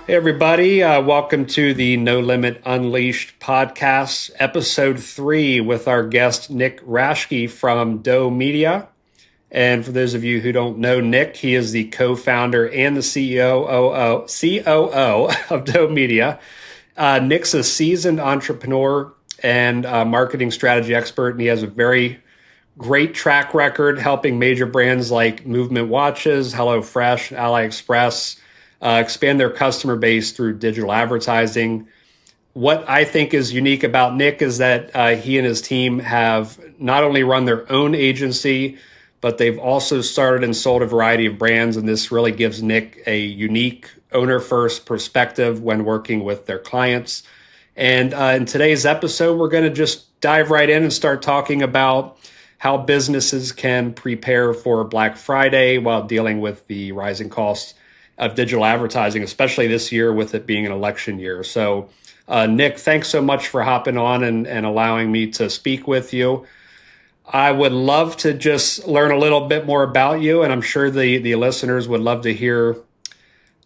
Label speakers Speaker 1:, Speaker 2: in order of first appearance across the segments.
Speaker 1: Hey, everybody. Welcome to the No Limit Unleashed podcast, EP03, with our guest, Nick Raschke from Doe Media. And for those of you who don't know Nick, he is the co-founder and the COO of Doe Media. Nick's a seasoned entrepreneur and marketing strategy expert, and he has a very great track record helping major brands like MVMT Watches, HelloFresh, AliExpress expand their customer base through digital advertising. What I think is unique about Nick is that he and his team have not only run their own agency, but they've also started and sold a variety of brands. And this really gives Nick a unique owner-first perspective when working with their clients. And in today's episode, we're going to just dive right in and start talking about how businesses can prepare for Black Friday while dealing with the rising costs of digital advertising, especially this year with it being an election year. So, Nick, thanks so much for hopping on and allowing me to speak with you. I would love to just learn a little bit more about you, and I'm sure the listeners would love to hear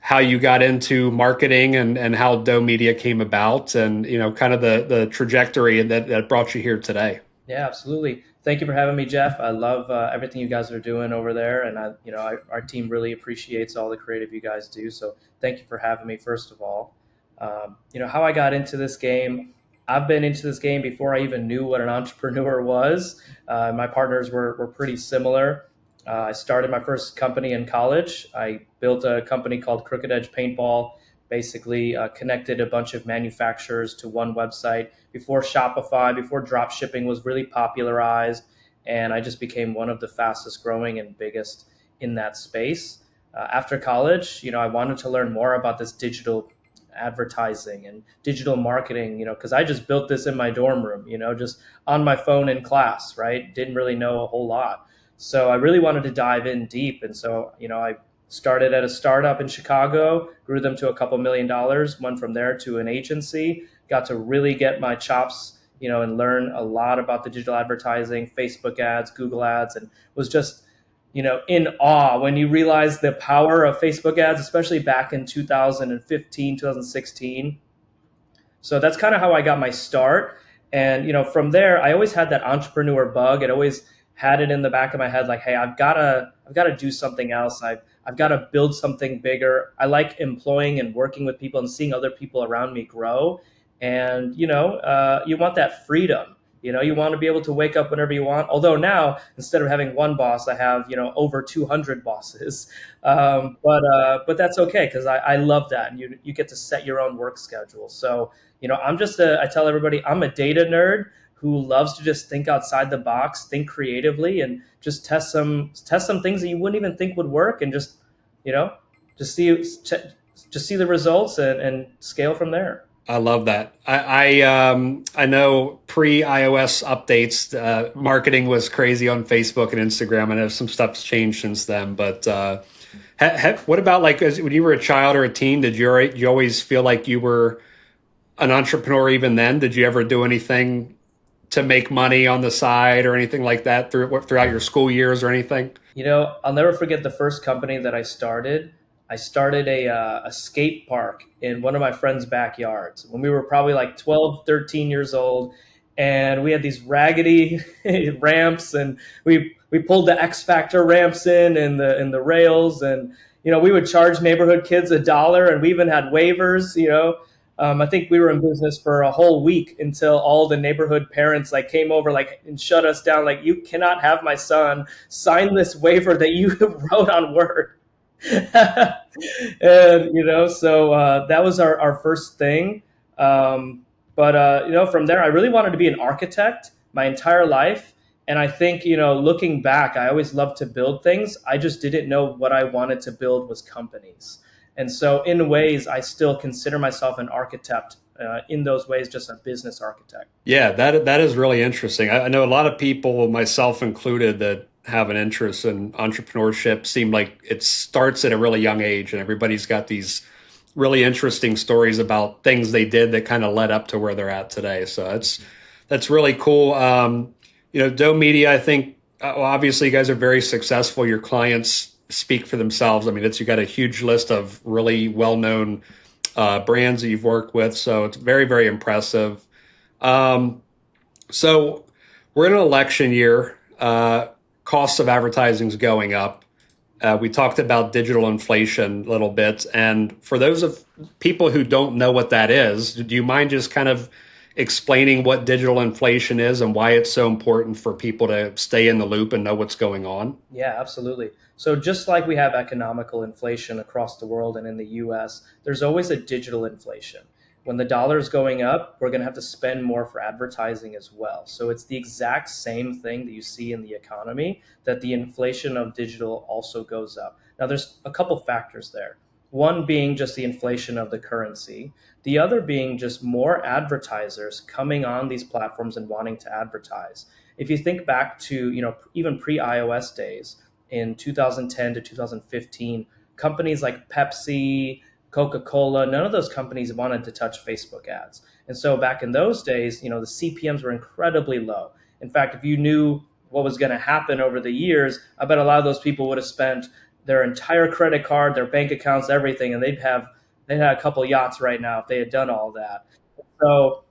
Speaker 1: how you got into marketing and how Doe Media came about, and kind of the trajectory that brought you here today.
Speaker 2: Yeah, absolutely. Thank you for having me, Jeff. I love everything you guys are doing over there, and our team really appreciates all the creative you guys do. So thank you for having me. First of all, how I got into this game. I've been into this game before I even knew what an entrepreneur was. My partners were pretty similar. I started my first company in college. I built a company called Crooked Edge Paintball. Basically connected a bunch of manufacturers to one website before Shopify, before drop shipping was really popularized. And I just became one of the fastest growing and biggest in that space. After college, I wanted to learn more about this digital advertising and digital marketing, because I just built this in my dorm room, just on my phone in class, right? Didn't really know a whole lot. So I really wanted to dive in deep. And so, I started at a startup in Chicago, grew them to a couple $1 million, went from there to an agency, got to really get my chops, and learn a lot about the digital advertising, Facebook ads, Google ads, and was just, in awe when you realize the power of Facebook ads, especially back in 2015, 2016. So that's kind of how I got my start. And, from there, I always had that entrepreneur bug. It always had it in the back of my head, like, hey, I've got to do something else. I've got to build something bigger. I like employing and working with people and seeing other people around me grow. And, you want that freedom. You want to be able to wake up whenever you want. Although now, instead of having one boss, I have, over 200 bosses. But that's okay, because I love that. And you get to set your own work schedule. So, I tell everybody I'm a data nerd who loves to just think outside the box, think creatively, and just test some things that you wouldn't even think would work, and just see the results and scale from there.
Speaker 1: I love that. I know pre-iOS updates, marketing was crazy on Facebook and Instagram. I know some stuff's changed since then, but what about when you were a child or a teen? Did you always feel like you were an entrepreneur even then? Did you ever do anything to make money on the side or anything like that throughout your school years or anything?
Speaker 2: I'll never forget the first company that I started. I started a skate park in one of my friend's backyards when we were probably like 12, 13 years old. And we had these raggedy ramps, and we pulled the X Factor ramps in the rails. And, we would charge neighborhood kids $1, and we even had waivers, I think we were in business for a whole week until all the neighborhood parents came over and shut us down. You cannot have my son sign this waiver that you wrote on Word. And so that was our first thing. But from there, I really wanted to be an architect my entire life. And I think, looking back, I always loved to build things. I just didn't know what I wanted to build was companies. And so in ways, I still consider myself an architect, in those ways, just a business architect.
Speaker 1: Yeah, that is really interesting. I know a lot of people, myself included, that have an interest in entrepreneurship seem like it starts at a really young age, and everybody's got these really interesting stories about things they did that kind of led up to where they're at today. So that's really cool. Doe Media, I think, obviously you guys are very successful. Your clients speak for themselves. I mean, you got a huge list of really well-known brands that you've worked with. So it's very, very impressive. Um, so we're in an election year. Costs of advertising is going up. We talked about digital inflation a little bit. And for those of people who don't know what that is, do you mind just kind of explaining what digital inflation is and why it's so important for people to stay in the loop and know what's going on?
Speaker 2: Yeah, absolutely. So just like we have economical inflation across the world and in the US, there's always a digital inflation. When the dollar is going up, we're going to have to spend more for advertising as well. So it's the exact same thing that you see in the economy, that the inflation of digital also goes up. Now, there's a couple factors there. One being just the inflation of the currency, the other being just more advertisers coming on these platforms and wanting to advertise. If you think back to, even pre-iOS days in 2010 to 2015, companies like Pepsi, Coca-Cola, none of those companies wanted to touch Facebook ads. And so back in those days, the CPMs were incredibly low. In fact, if you knew what was going to happen over the years, I bet a lot of those people would have spent their entire credit card, their bank accounts, everything, and they'd have a couple yachts right now if they had done all that. So,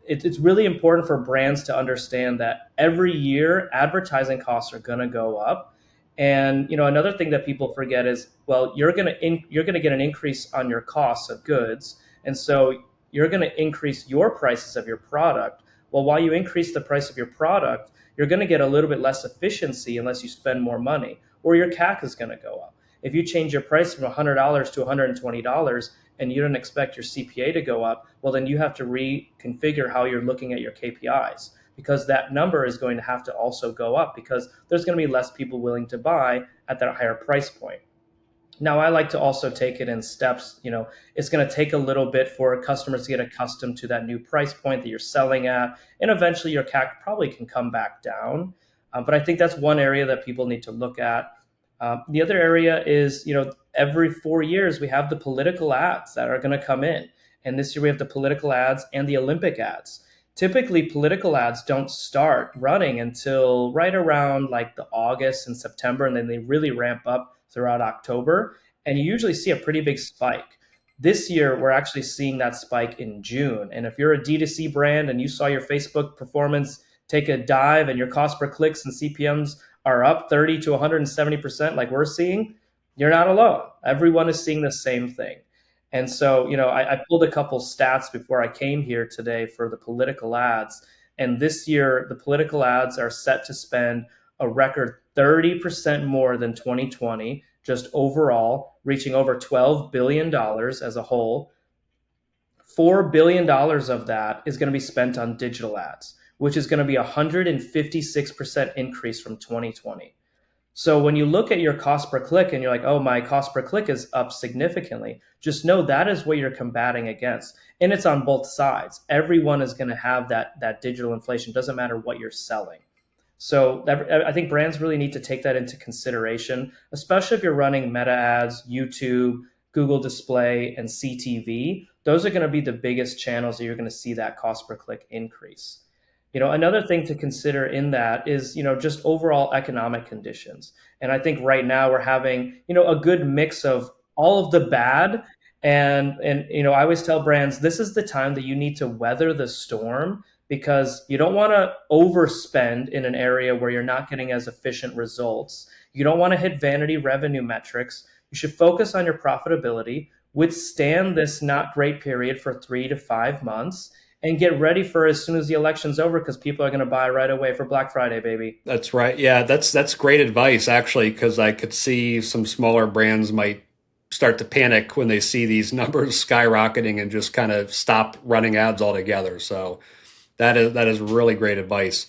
Speaker 2: it's really important for brands to understand that every year advertising costs are going to go up. And another thing that people forget is, well, you're going to get an increase on your costs of goods, and so you're going to increase your prices of your product. Well, while you increase the price of your product, you're going to get a little bit less efficiency unless you spend more money, or your CAC is going to go up. If you change your price from $100 to $120 and you don't expect your CPA to go up, well, then you have to reconfigure how you're looking at your KPIs, because that number is going to have to also go up because there's going to be less people willing to buy at that higher price point. Now, I like to also take it in steps. It's going to take a little bit for customers to get accustomed to that new price point that you're selling at, and eventually your CAC probably can come back down. But I think that's one area that people need to look at. The other area is, every 4 years we have the political ads that are going to come in. And this year we have the political ads and the Olympic ads. Typically, political ads don't start running until right around like the August and September, and then they really ramp up throughout October. And you usually see a pretty big spike. This year, we're actually seeing that spike in June. And if you're a D2C brand and you saw your Facebook performance take a dive and your cost per clicks and CPMs are up 30 to 170%, like we're seeing, you're not alone. Everyone is seeing the same thing. And so, I pulled a couple stats before I came here today for the political ads. And this year, the political ads are set to spend a record 30% more than 2020, just overall, reaching over $12 billion as a whole. $4 billion of that is going to be spent on digital ads, which is going to be a 156% increase from 2020. So when you look at your cost per click and you're like, oh, my cost per click is up significantly, just know that is what you're combating against. And it's on both sides. Everyone is going to have that digital inflation. Doesn't matter what you're selling. So I think brands really need to take that into consideration, especially if you're running meta ads, YouTube, Google Display, and CTV. Those are going to be the biggest channels that you're going to see that cost per click increase. Another thing to consider in that is, just overall economic conditions. And I think right now we're having, a good mix of all of the bad. And I always tell brands, this is the time that you need to weather the storm, because you don't want to overspend in an area where you're not getting as efficient results. You don't want to hit vanity revenue metrics. You should focus on your profitability, withstand this not great period for 3 to 5 months, and get ready for as soon as the election's over, because people are going to buy right away for Black Friday, baby.
Speaker 1: That's right. Yeah, that's great advice, actually, because I could see some smaller brands might start to panic when they see these numbers skyrocketing and just kind of stop running ads altogether. So that is really great advice.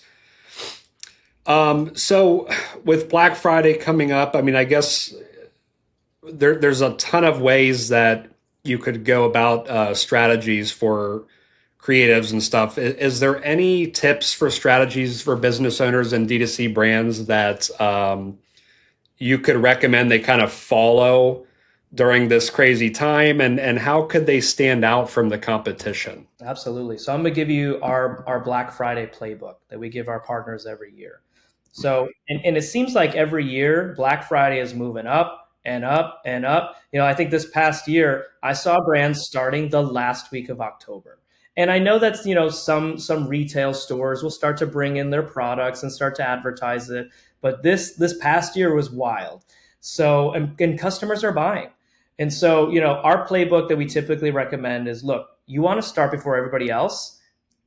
Speaker 1: So with Black Friday coming up, I mean, I guess there's a ton of ways that you could go about strategies for creatives and stuff. Is there any tips for strategies for business owners and D2C brands that you could recommend they kind of follow during this crazy time, and how could they stand out from the competition?
Speaker 2: Absolutely. So I'm going to give you our Black Friday playbook that we give our partners every year. So, and it seems like every year Black Friday is moving up and up and up. I think this past year I saw brands starting the last week of October. And I know that's, some retail stores will start to bring in their products and start to advertise it, but this past year was wild. So and customers are buying. And so, our playbook that we typically recommend is, look, you want to start before everybody else.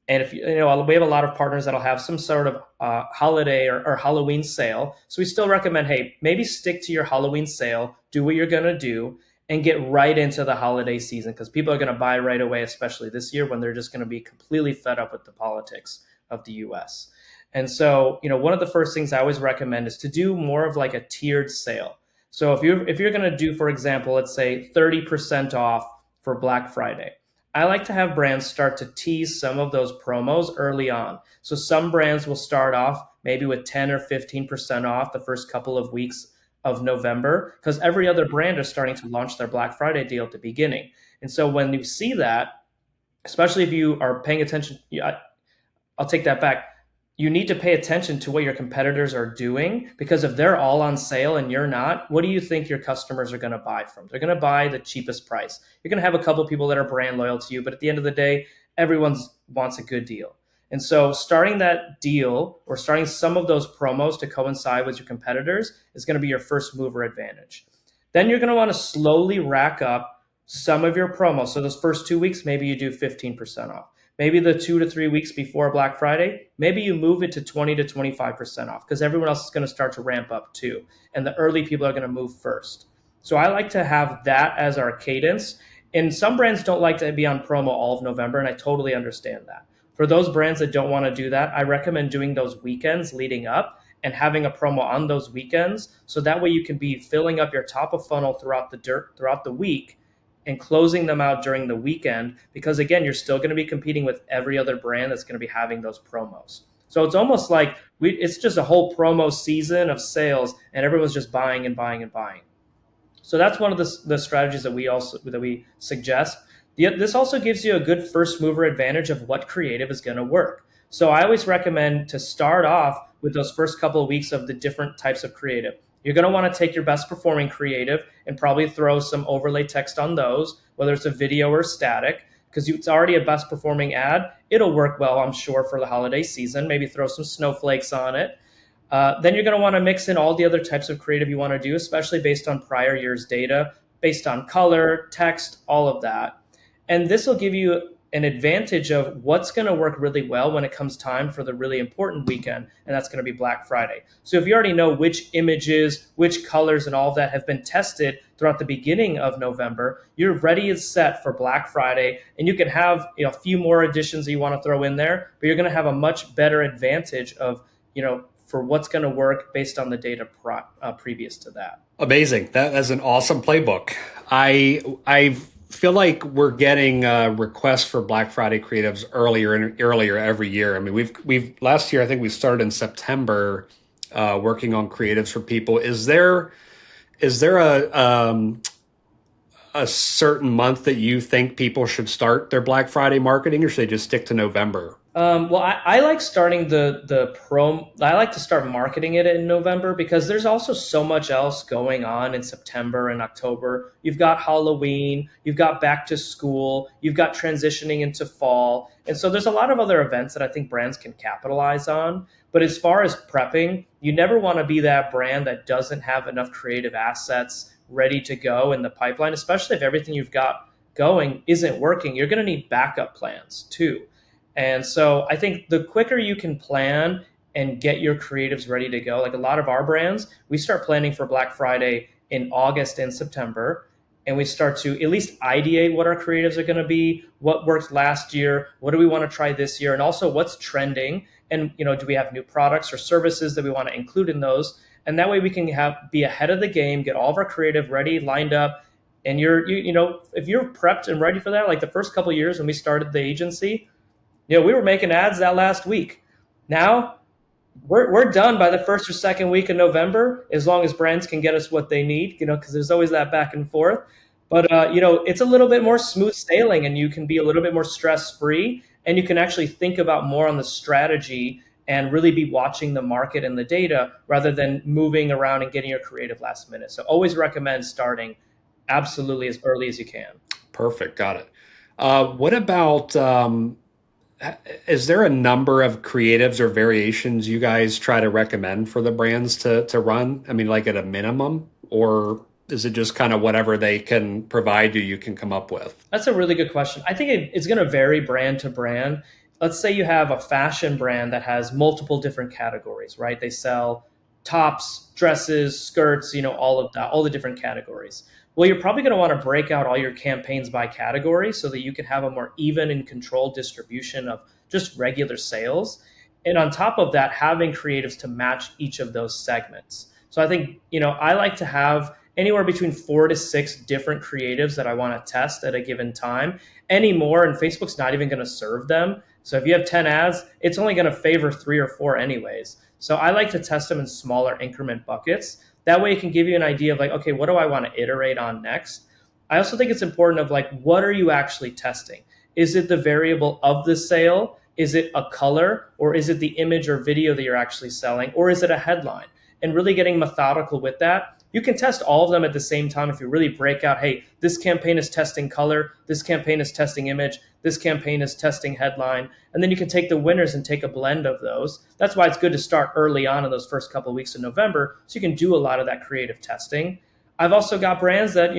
Speaker 2: And if we have a lot of partners that'll have some sort of holiday or Halloween sale. So we still recommend, hey, maybe stick to your Halloween sale, do what you're going to do, and get right into the holiday season, because people are going to buy right away, especially this year when they're just going to be completely fed up with the politics of the US. And so, one of the first things I always recommend is to do more of like a tiered sale. So if you're going to do, for example, let's say 30% off for Black Friday, I like to have brands start to tease some of those promos early on. So some brands will start off maybe with 10 or 15% off the first couple of weeks of November, because every other brand is starting to launch their Black Friday deal at the beginning. And so when you see that, especially if you are paying attention, I'll take that back. You need to pay attention to what your competitors are doing, because if they're all on sale and you're not, what do you think your customers are going to buy from? They're going to buy the cheapest price. You're going to have a couple people that are brand loyal to you, but at the end of the day, everyone wants a good deal. And so starting that deal or starting some of those promos to coincide with your competitors is going to be your first mover advantage. Then you're going to want to slowly rack up some of your promos. So those first 2 weeks, maybe you do 15% off. Maybe the 2 to 3 weeks before Black Friday, maybe you move it to 20 to 25% off, because everyone else is going to start to ramp up too. And the early people are going to move first. So I like to have that as our cadence. And some brands don't like to be on promo all of November, and I totally understand that. For those brands that don't want to do that, I recommend doing those weekends leading up and having a promo on those weekends. So that way you can be filling up your top of funnel throughout the week and closing them out during the weekend, because again, you're still going to be competing with every other brand that's going to be having those promos. So it's almost like it's just a whole promo season of sales, and everyone's just buying and buying and buying. So that's one of the strategies that we suggest. This also gives you a good first mover advantage of what creative is going to work. So I always recommend to start off with those first couple of weeks of the different types of creative. You're going to want to take your best performing creative and probably throw some overlay text on those, whether it's a video or static, because it's already a best performing ad. It'll work well, I'm sure, for the holiday season. Maybe throw some snowflakes on it. Then you're going to want to mix in all the other types of creative you want to do, especially based on prior year's data, based on color, text, all of that. And this will give you an advantage of what's going to work really well when it comes time for the really important weekend, and that's going to be Black Friday. So if you already know which images, which colors, and all of that have been tested throughout the beginning of November, you're ready and set for Black Friday, and you can have a few more additions that you want to throw in there, but you're going to have a much better advantage of for what's going to work based on the data previous to that.
Speaker 1: Amazing. That's an awesome playbook. I feel like we're getting requests for Black Friday creatives earlier and earlier every year. I mean, we've last year, I think we started in September working on creatives for people. Is there a certain month that you think people should start their Black Friday marketing, or should they just stick to November?
Speaker 2: Well, I like starting I like to start marketing it in November, because there's also so much else going on in September and October. You've got Halloween, you've got back to school, you've got transitioning into fall. And so there's a lot of other events that I think brands can capitalize on. But as far as prepping, you never want to be that brand that doesn't have enough creative assets ready to go in the pipeline, especially if everything you've got going isn't working. You're going to need backup plans too. And so I think the quicker you can plan and get your creatives ready to go, like a lot of our brands, we start planning for Black Friday in August and September. And we start to at least ideate what our creatives are going to be, what worked last year, what do we want to try this year, and also what's trending. And, do we have new products or services that we want to include in those? And that way we can be ahead of the game, get all of our creative ready, lined up. And if you're prepped and ready for that, like the first couple of years when we started the agency, we were making ads that last week. Now we're done by the first or second week of November, as long as brands can get us what they need, because there's always that back and forth. But, it's a little bit more smooth sailing, and you can be a little bit more stress free, and you can actually think about more on the strategy and really be watching the market and the data rather than moving around and getting your creative last minute. So always recommend starting absolutely as early as you can.
Speaker 1: Perfect. Got it. What about, is there a number of creatives or variations you guys try to recommend for the brands to run? I mean, like at a minimum, or is it just kind of whatever they can provide you, you can come up with?
Speaker 2: That's a really good question. I think it's going to vary brand to brand. Let's say you have a fashion brand that has multiple different categories, right? They sell tops, dresses, skirts, all of that, all the different categories. Well, you're probably going to want to break out all your campaigns by category so that you can have a more even and controlled distribution of just regular sales. And on top of that, having creatives to match each of those segments. So I think, I like to have anywhere between 4 to 6 different creatives that I want to test at a given time. Any more, and Facebook's not even going to serve them. So if you have 10 ads, it's only going to favor 3 or 4 anyways. So I like to test them in smaller increment buckets. That way it can give you an idea of like, okay, what do I want to iterate on next? I also think it's important of like, what are you actually testing? Is it the variable of the sale? Is it a color? Or is it the image or video that you're actually selling? Or is it a headline? And really getting methodical with that. You can test all of them at the same time if you really break out, hey, this campaign is testing color, this campaign is testing image, this campaign is testing headline. And then you can take the winners and take a blend of those. That's why it's good to start early on in those first couple of weeks of November so you can do a lot of that creative testing. I've also got brands that,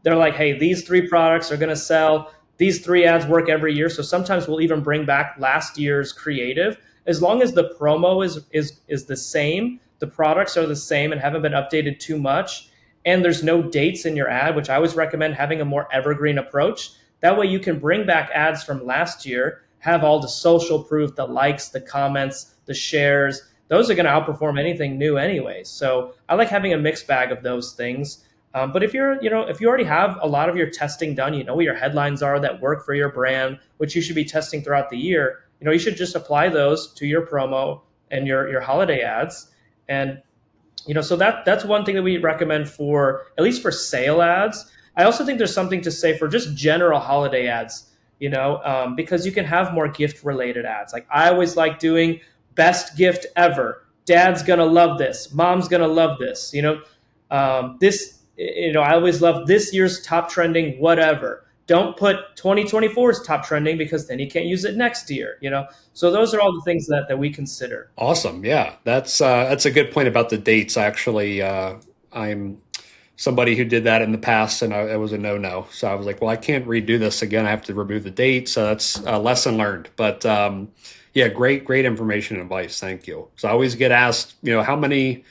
Speaker 2: they're like, hey, these 3 products are going to sell. These 3 ads work every year. So sometimes we'll even bring back last year's creative. As long as the promo is the same, the products are the same and haven't been updated too much, and there's no dates in your ad, which I always recommend having a more evergreen approach. That way you can bring back ads from last year, have all the social proof, the likes, the comments, the shares. Those are going to outperform anything new anyways. So I like having a mixed bag of those things. But if if you already have a lot of your testing done, you know what your headlines are that work for your brand, which you should be testing throughout the year, you should just apply those to your promo and your holiday ads. And so that's one thing that we recommend for at least for sale ads. I also think there's something to say for just general holiday ads, because you can have more gift related ads. Like I always like doing best gift ever. Dad's gonna love this. Mom's gonna love this. I always love this year's top trending whatever. Don't put 2024's top trending because then you can't use it next year. So those are all the things that we consider.
Speaker 1: Awesome. Yeah, that's a good point about the dates. Actually, I'm somebody who did that in the past, and it was a no-no. So I was like, well, I can't redo this again. I have to remove the date. So that's a lesson learned. But yeah, great information and advice. Thank you. So I always get asked, how many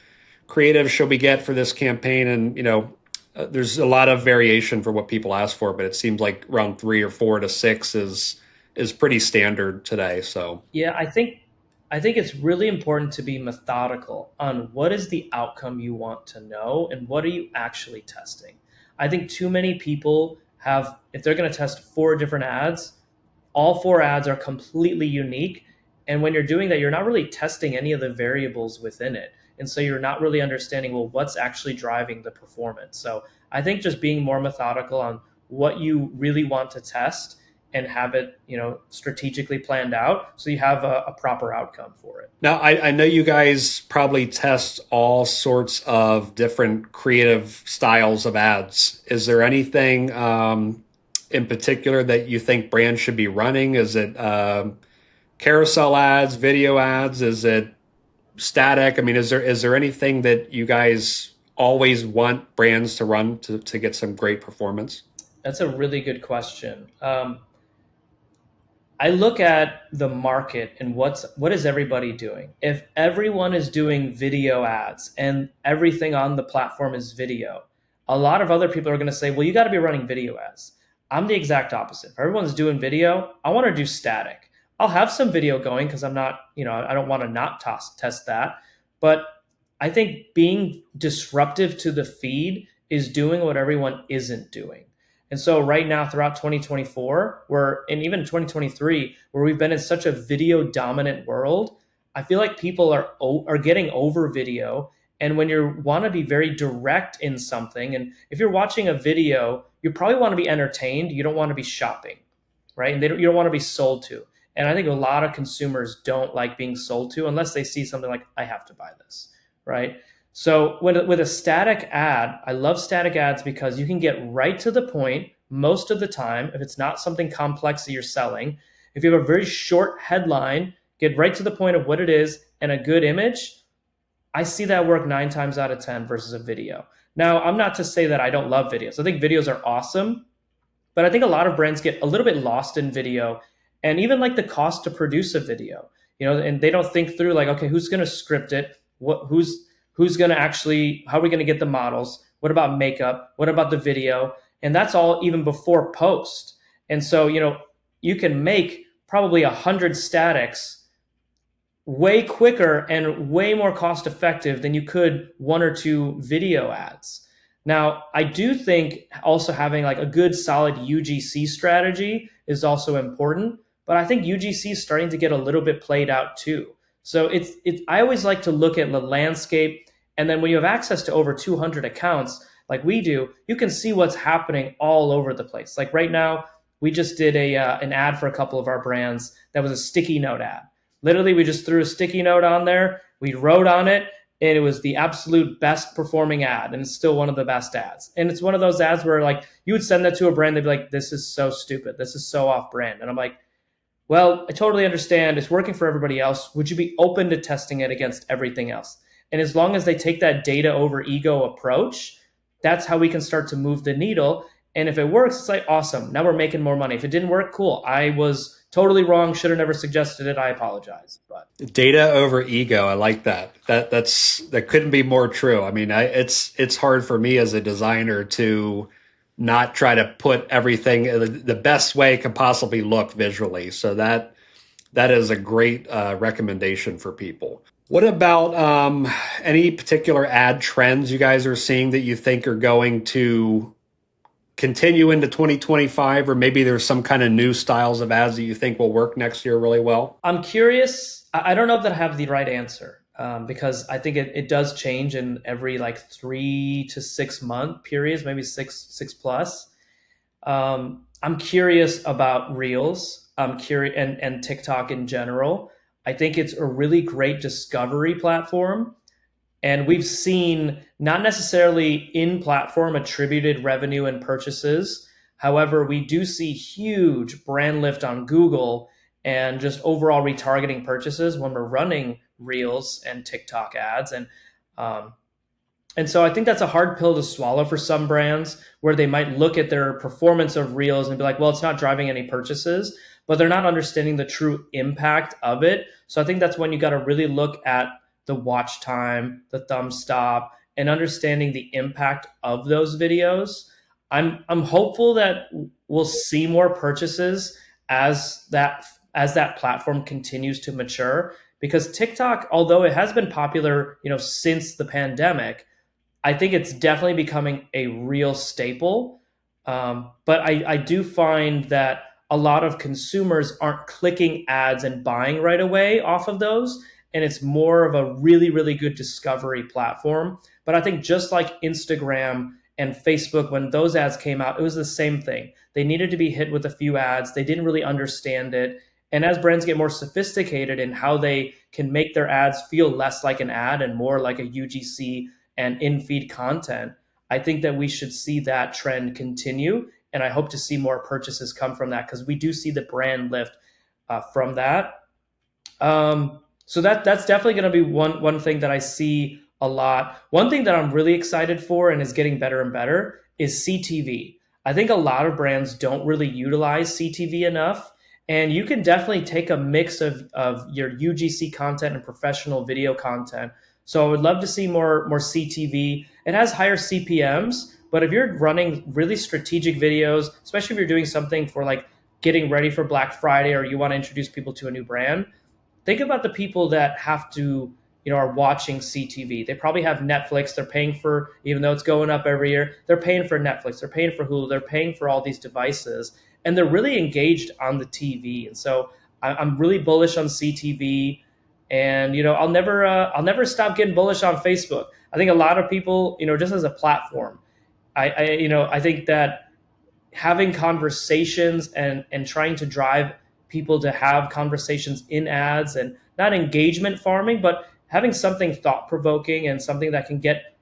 Speaker 1: creatives should we get for this campaign? And there's a lot of variation for what people ask for, but it seems like around 3 or 4 to 6 is pretty standard today. So
Speaker 2: yeah, I think it's really important to be methodical on what is the outcome you want to know and what are you actually testing. I think too many people have, if they're going to test 4 different ads, all 4 ads are completely unique. And when you're doing that, you're not really testing any of the variables within it. And so you're not really understanding, well, what's actually driving the performance. So I think just being more methodical on what you really want to test and have it, strategically planned out so you have a proper outcome for it.
Speaker 1: Now, I know you guys probably test all sorts of different creative styles of ads. Is there anything in particular that you think brands should be running? Is it carousel ads, video ads? Is it static? I mean, is there anything that you guys always want brands to run to get some great performance?
Speaker 2: That's a really good question. I look at the market and what is everybody doing? If everyone is doing video ads and everything on the platform is video, a lot of other people are going to say, well, you got to be running video ads. I'm the exact opposite. If everyone's doing video, I want to do static. I'll have some video going because I'm not, I don't want to not test that. But I think being disruptive to the feed is doing what everyone isn't doing. And so right now throughout 2024, and even 2023, where we've been in such a video dominant world, I feel like people are getting over video. And when you want to be very direct in something, and if you're watching a video, you probably want to be entertained. You don't want to be shopping, right? And you don't want to be sold to. And I think a lot of consumers don't like being sold to unless they see something like, I have to buy this, right? So with a static ad, I love static ads because you can get right to the point most of the time. If it's not something complex that you're selling, if you have a very short headline, get right to the point of what it is and a good image, I see that work 9 times out of 10 versus a video. Now, I'm not to say that I don't love videos. I think videos are awesome, but I think a lot of brands get a little bit lost in video and even like the cost to produce a video, and they don't think through like, okay, who's going to script it? Who's going to actually, how are we going to get the models? What about makeup? What about the video? And that's all even before post. And so, you can make probably 100 statics way quicker and way more cost effective than you could 1 or 2 video ads. Now, I do think also having like a good solid UGC strategy is also important, but I think UGC is starting to get a little bit played out too. So I always like to look at the landscape, and then when you have access to over 200 accounts like we do, you can see what's happening all over the place. Like right now, we just did an ad for a couple of our brands that was a sticky note ad. Literally, we just threw a sticky note on there. We wrote on it, and it was the absolute best performing ad, and it's still one of the best ads. And it's one of those ads where like you would send that to a brand, they'd be like, "This is so stupid. This is so off brand." And I'm like, "Well, I totally understand. It's working for everybody else. Would you be open to testing it against everything else?" And as long as they take that data over ego approach, that's how we can start to move the needle. And if it works, it's like, awesome. Now we're making more money. If it didn't work, cool. I was totally wrong. Should have never suggested it. I apologize. But
Speaker 1: Data over ego. I like that. That couldn't be more true. I mean, it's hard for me as a designer to not try to put everything the best way it can possibly look visually. So that is a great recommendation for people. What about any particular ad trends you guys are seeing that you think are going to continue into 2025, or maybe there's some kind of new styles of ads that you think will work next year really well?
Speaker 2: I'm curious. I don't know if that I have the right answer, because I think it does change in every like 3 to 6 month periods, maybe six plus. I'm curious about Reels. I'm curious and TikTok in general. I think it's a really great discovery platform. And we've seen not necessarily in-platform attributed revenue and purchases. However, we do see huge brand lift on Google and just overall retargeting purchases when we're running Reels and TikTok ads. And so I think that's a hard pill to swallow for some brands, where they might look at their performance of Reels and be like, well, it's not driving any purchases, but they're not understanding the true impact of it. So I think that's when you got to really look at the watch time, the thumb stop, and understanding the impact of those videos. I'm hopeful that we'll see more purchases as that platform continues to mature, because TikTok, although it has been popular, since the pandemic, I think it's definitely becoming a real staple. But I do find that a lot of consumers aren't clicking ads and buying right away off of those. And it's more of a really, really good discovery platform. But I think just like Instagram and Facebook, when those ads came out, it was the same thing. They needed to be hit with a few ads. They didn't really understand it. And as brands get more sophisticated in how they can make their ads feel less like an ad and more like a UGC and in-feed content, I think that we should see that trend continue. And I hope to see more purchases come from that, because we do see the brand lift from that. So that's definitely going to be one thing that I see a lot. One thing that I'm really excited for and is getting better and better is CTV. I think a lot of brands don't really utilize CTV enough. And you can definitely take a mix of your UGC content and professional video content. So I would love to see more CTV. It has higher CPMs, but if you're running really strategic videos, especially if you're doing something for like getting ready for Black Friday, or you want to introduce people to a new brand, think about the people that have to, are watching CTV. They probably have Netflix. They're paying for, even though it's going up every year, they're paying for Netflix. They're paying for Hulu. They're paying for all these devices, and they're really engaged on the TV. And so I'm really bullish on CTV, and I'll never stop getting bullish on Facebook. I think a lot of people, just as a platform, I think that having conversations and trying to drive people to have conversations in ads, and not engagement farming, but having something thought provoking and something that can get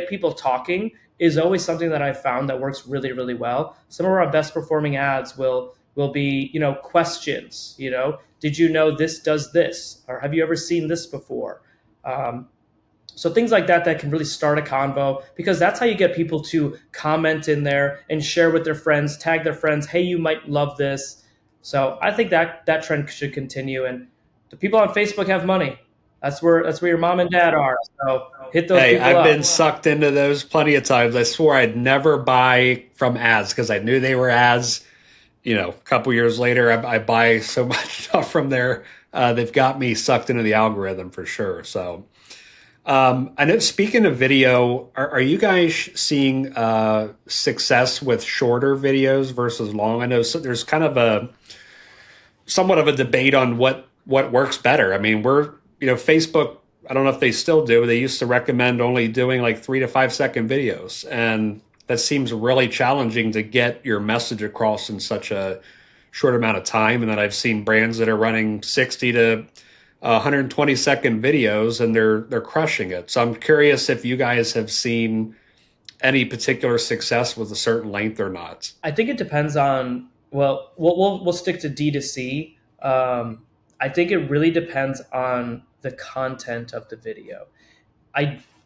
Speaker 2: people talking is always something that I've found that works really, really well. Some of our best performing ads will be, questions, did you know this does this? Or have you ever seen this before? So things like that can really start a convo, because that's how you get people to comment in there and share with their friends, tag their friends, hey, you might love this. So I think that trend should continue. And the people on Facebook have money. That's where your mom and dad are. So hit those
Speaker 1: Hey,
Speaker 2: people
Speaker 1: I've
Speaker 2: up.
Speaker 1: been sucked into those plenty of times. I swore I'd never buy from ads because I knew they were ads. A couple years later, I buy so much stuff from there. They've got me sucked into the algorithm for sure. So I know, speaking of video, are you guys seeing success with shorter videos versus long? I know there's kind of somewhat of a debate on what works better. I mean, Facebook, I don't know if they still do, but they used to recommend only doing like 3 to 5 second videos. And that seems really challenging to get your message across in such a short amount of time. And then I've seen brands that are running 60 to 120-second videos, and they're crushing it. So I'm curious if you guys have seen any particular success with a certain length or not.
Speaker 2: I think it depends on, well, we'll stick to D2C. I think it really depends on the content of the video.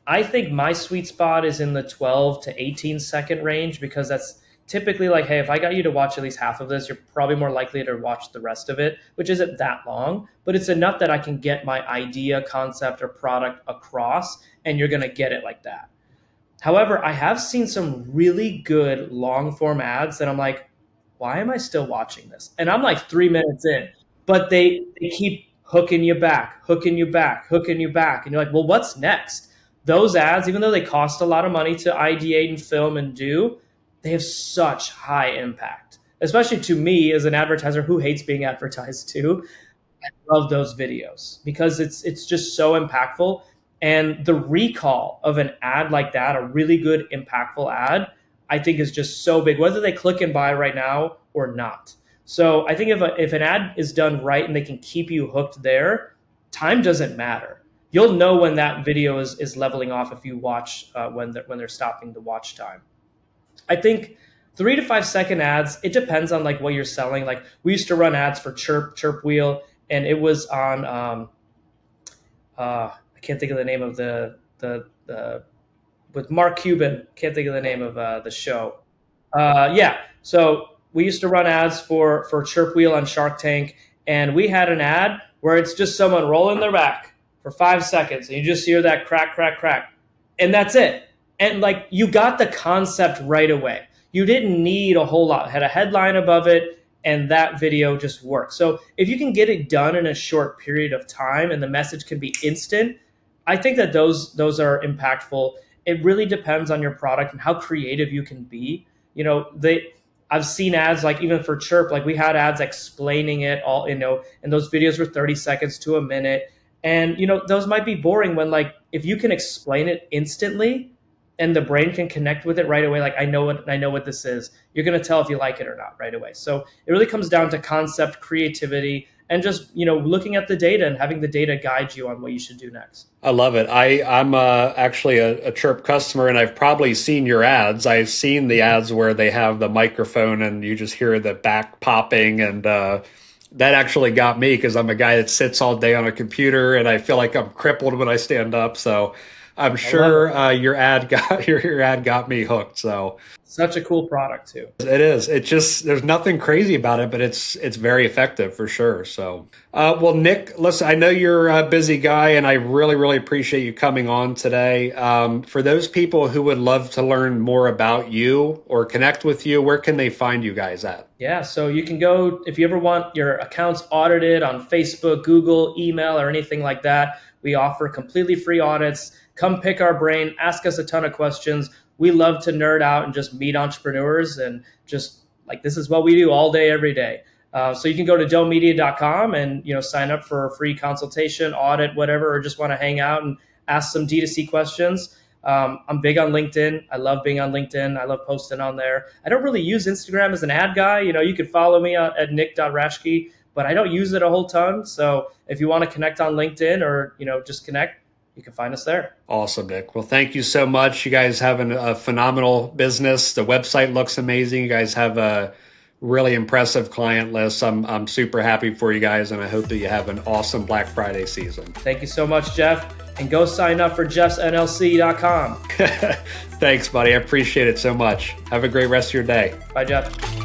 Speaker 2: I think my sweet spot is in the 12 to 18 second range, because that's typically like, hey, if I got you to watch at least half of this, you're probably more likely to watch the rest of it, which isn't that long, but it's enough that I can get my idea, concept, or product across, and you're going to get it like that. However, I have seen some really good long form ads that I'm like, why am I still watching this? And I'm like 3 minutes in, but they keep hooking you back, hooking you back, hooking you back. And you're like, well, what's next? Those ads, even though they cost a lot of money to ideate and film and do, they have such high impact, especially to me as an advertiser who hates being advertised to. I love those videos because it's just so impactful. And the recall of an ad like that, a really good, impactful ad, I think is just so big, whether they click and buy right now or not. So I think if an ad is done right and they can keep you hooked there, time doesn't matter. You'll know when that video is leveling off if you watch when they're stopping the watch time. I think 3 to 5 second ads, it depends on like what you're selling. Like we used to run ads for Chirp Wheel, and it was on I can't think of the name of the with Mark Cuban. Can't think of the name of the show. Yeah, so we used to run ads for Chirp Wheel on Shark Tank, and we had an ad where it's just someone rolling their back for 5 seconds, and you just hear that crack, crack, crack, and that's it. And like you got the concept right away. You didn't need a whole lot. It had a headline above it, and that video just worked. So if you can get it done in a short period of time and the message can be instant, I think that those are impactful. It really depends on your product and how creative you can be. I've seen ads like even for Chirp, like we had ads explaining it all, and those videos were 30 seconds to a minute. And, those might be boring when like, if you can explain it instantly and the brain can connect with it right away, like I know what this is, you're going to tell if you like it or not right away. So it really comes down to concept, creativity, and just, looking at the data and having the data guide you on what you should do next.
Speaker 1: I love it. I'm actually a Chirp customer, and I've probably seen your ads. I've seen the ads where they have the microphone and you just hear the back popping, and that actually got me because I'm a guy that sits all day on a computer and I feel like I'm crippled when I stand up. So I'm sure your ad got me hooked. So
Speaker 2: such a cool product too.
Speaker 1: It is. It just, there's nothing crazy about it, but it's very effective for sure. So, well, Nick, listen, I know you're a busy guy, and I really, really appreciate you coming on today. For those people who would love to learn more about you or connect with you, where can they find you guys at?
Speaker 2: Yeah, so you can go, if you ever want your accounts audited on Facebook, Google, email, or anything like that, we offer completely free audits. Come pick our brain, ask us a ton of questions. We love to nerd out and just meet entrepreneurs, and just like, this is what we do all day, every day. So you can go to doemedia.com and, sign up for a free consultation, audit, whatever, or just want to hang out and ask some D2C questions. I'm big on LinkedIn. I love being on LinkedIn. I love posting on there. I don't really use Instagram as an ad guy. You can follow me at nick.raschke, but I don't use it a whole ton. So if you want to connect on LinkedIn or, just connect, you can find us there.
Speaker 1: Awesome, Nick. Well, thank you so much. You guys have a phenomenal business. The website looks amazing. You guys have a really impressive client list. I'm super happy for you guys, and I hope that you have an awesome Black Friday season.
Speaker 2: Thank you so much, Jeff. And go sign up for jeffsnlc.com.
Speaker 1: Thanks, buddy. I appreciate it so much. Have a great rest of your day.
Speaker 2: Bye, Jeff.